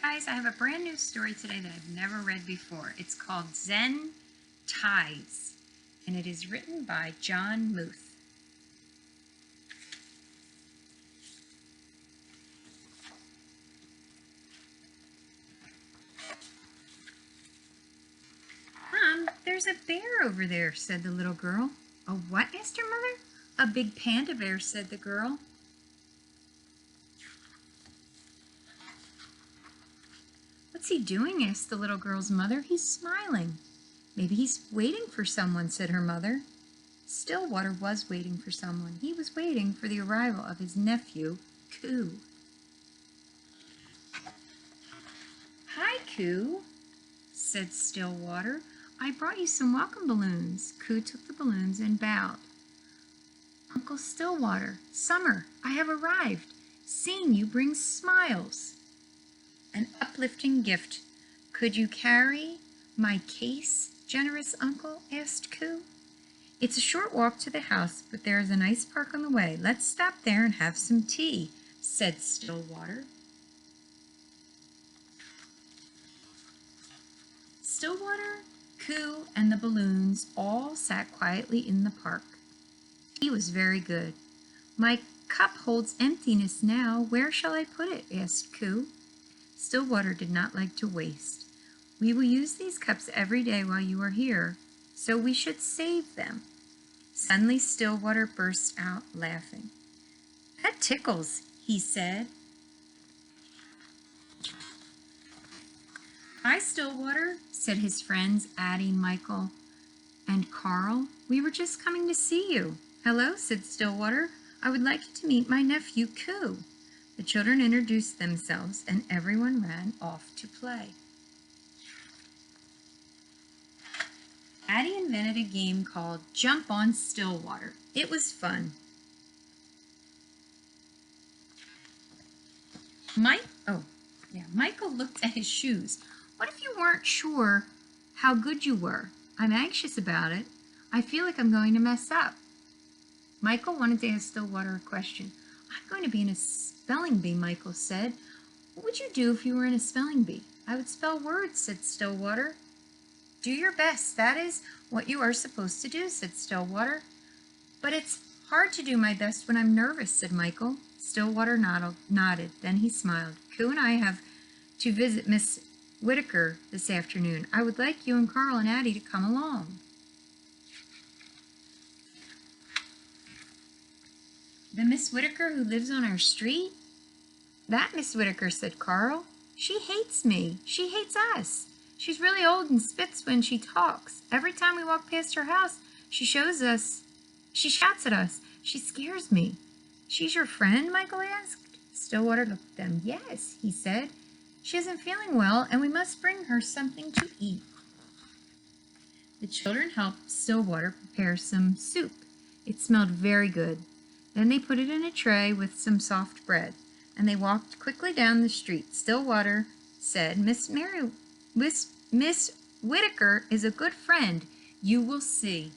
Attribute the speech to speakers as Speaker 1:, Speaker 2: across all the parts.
Speaker 1: Guys, I have a brand new story today that I've never read before. It's called Zen Ties, and it is written by John Muth. Mom, there's a bear over there, said the little girl. A what? Asked her mother. A big panda bear, said the girl. What's he doing? Asked the little girl's mother. He's smiling. Maybe he's waiting for someone, said her mother. Stillwater was waiting for someone. He was waiting for the arrival of his nephew, Coo. Hi, Coo, said Stillwater. I brought you some welcome balloons. Coo took the balloons and bowed. Uncle Stillwater, Summer, I have arrived. Seeing you brings smiles. An uplifting gift. Could you carry my case, generous uncle? Asked Coo. It's a short walk to the house, but there is a nice park on the way. Let's stop there and have some tea, said Stillwater. Stillwater, Coo, and the balloons all sat quietly in the park. Tea was very good. My cup holds emptiness now. Where shall I put it? Asked Coo. Stillwater did not like to waste. We will use these cups every day while you are here, so we should save them. Suddenly Stillwater burst out laughing. That tickles, he said. Hi, Stillwater, said his friends Addie, Michael, and Carl. We were just coming to see you. Hello, said Stillwater. I would like you to meet my nephew, Coo. The children introduced themselves, and everyone ran off to play. Addie invented a game called Jump on Stillwater. It was fun. Michael looked at his shoes. What if you weren't sure how good you were? I'm anxious about it. I feel like I'm going to mess up. Michael wanted to ask Stillwater a question. I'm going to be in a spelling bee, Michael said. What would you do if you were in a spelling bee? I would spell words, said Stillwater. Do your best. That is what you are supposed to do, said Stillwater. But it's hard to do my best when I'm nervous, said Michael. Stillwater nodded. Then he smiled. Coo and I have to visit Miss Whitaker this afternoon. I would like you and Carl and Addie to come along. The Miss Whitaker who lives on our street? That Miss Whitaker, said Carl. She hates me. She hates us. She's really old and spits when she talks. Every time we walk past her house, she shouts at us. She scares me. She's your friend? Michael asked. Stillwater looked at them. Yes, he said. She isn't feeling well, and we must bring her something to eat. The children helped Stillwater prepare some soup. It smelled very good. Then they put it in a tray with some soft bread, and they walked quickly down the street. Stillwater said, Miss Whitaker is a good friend. You will see.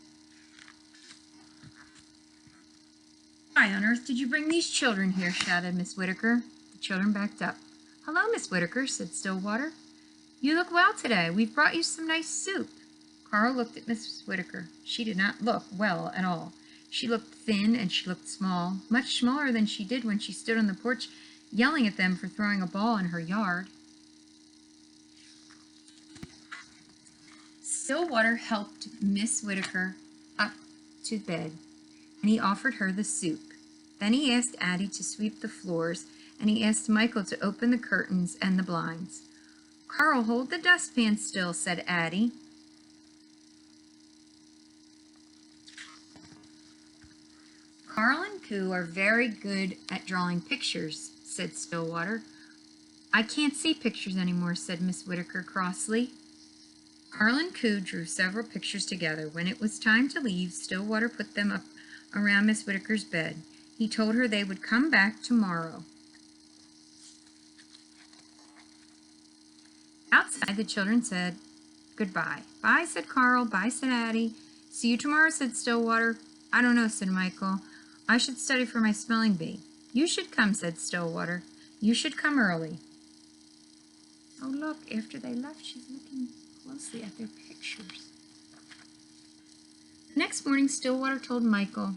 Speaker 1: Why on earth did you bring these children here? Shouted Miss Whitaker. The children backed up. Hello, Miss Whitaker, said Stillwater. You look well today. We've brought you some nice soup. Carl looked at Miss Whitaker. She did not look well at all. She looked thin and she looked small, much smaller than she did when she stood on the porch yelling at them for throwing a ball in her yard. Stillwater helped Miss Whitaker up to bed, and he offered her the soup. Then he asked Addie to sweep the floors, and he asked Michael to open the curtains and the blinds. Carl, hold the dustpan still, said Addie. Carl and Coo are very good at drawing pictures, said Stillwater. I can't see pictures anymore, said Miss Whitaker crossly. Carl and Coo drew several pictures together. When it was time to leave, Stillwater put them up around Miss Whitaker's bed. He told her they would come back tomorrow. Outside, the children said goodbye. Bye, said Carl. Bye, said Addie. See you tomorrow, said Stillwater. I don't know, said Michael. I should study for my spelling bee. You should come, said Stillwater. You should come early. Oh, look, after they left, she's looking closely at their pictures. The next morning, Stillwater told Michael,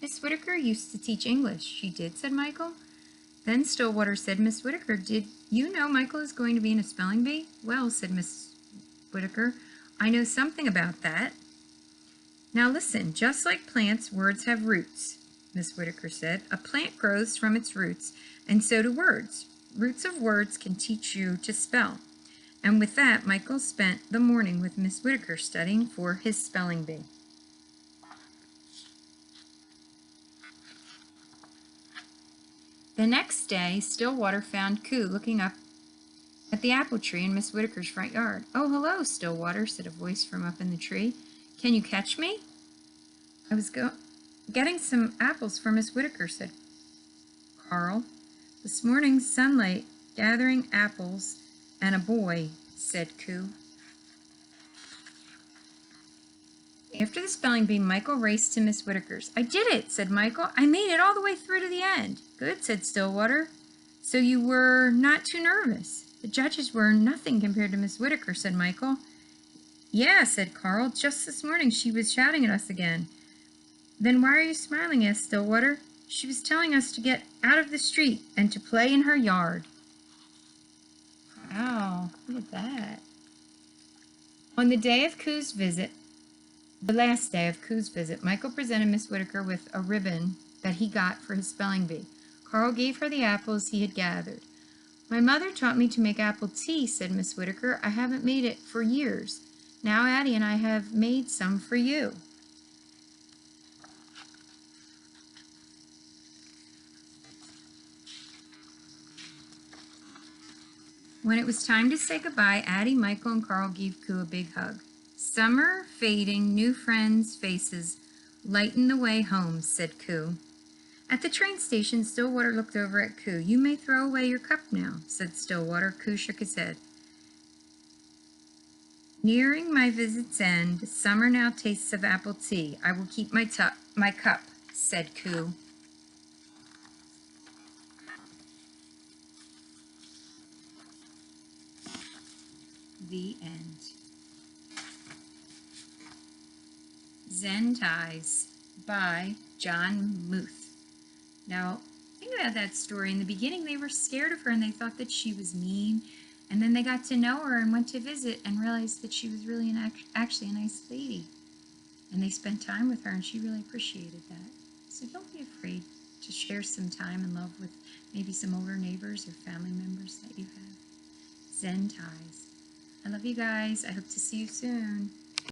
Speaker 1: Miss Whitaker used to teach English. She did, said Michael. Then Stillwater said, Miss Whitaker, did you know Michael is going to be in a spelling bee? Well, said Miss Whitaker, I know something about that. Now listen, just like plants, words have roots, Miss Whitaker said. A plant grows from its roots, and so do words. Roots of words can teach you to spell. And with that, Michael spent the morning with Miss Whitaker studying for his spelling bee. The next day, Stillwater found Coo looking up at the apple tree in Miss Whitaker's front yard. Oh, hello, Stillwater, said a voice from up in the tree. Can you catch me? I was getting some apples for Miss Whitaker, said Carl. This morning's sunlight gathering apples and a boy, said Coo. After the spelling bee, Michael raced to Miss Whitaker's. I did it, said Michael. I made it all the way through to the end. Good, said Stillwater. So you were not too nervous. The judges were nothing compared to Miss Whitaker, said Michael. Yeah, said Carl. Just this morning she was shouting at us again. Then why are you smiling? Asked Stillwater. She was telling us to get out of the street and to play in her yard. Wow, look at that. On the day of Coo's visit, the last day of Coo's visit, Michael presented Miss Whitaker with a ribbon that he got for his spelling bee. Carl gave her the apples he had gathered. My mother taught me to make apple tea, said Miss Whitaker. I haven't made it for years. Now Addie and I have made some for you. When it was time to say goodbye, Addie, Michael, and Carl gave Coo a big hug. Summer fading, new friends' faces lighten the way home, said Coo. At the train station, Stillwater looked over at Coo. You may throw away your cup now, said Stillwater. Coo shook his head. Nearing my visit's end, summer now tastes of apple tea. I will keep my cup, said Coo. The end. Zen Ties by John Muth. Now, think about that story. In the beginning, they were scared of her and they thought that she was mean. And then they got to know her and went to visit and realized that she was really actually a nice lady. And they spent time with her and she really appreciated that. So don't be afraid to share some time and love with maybe some older neighbors or family members that you have. Zen Ties. I love you guys. I hope to see you soon.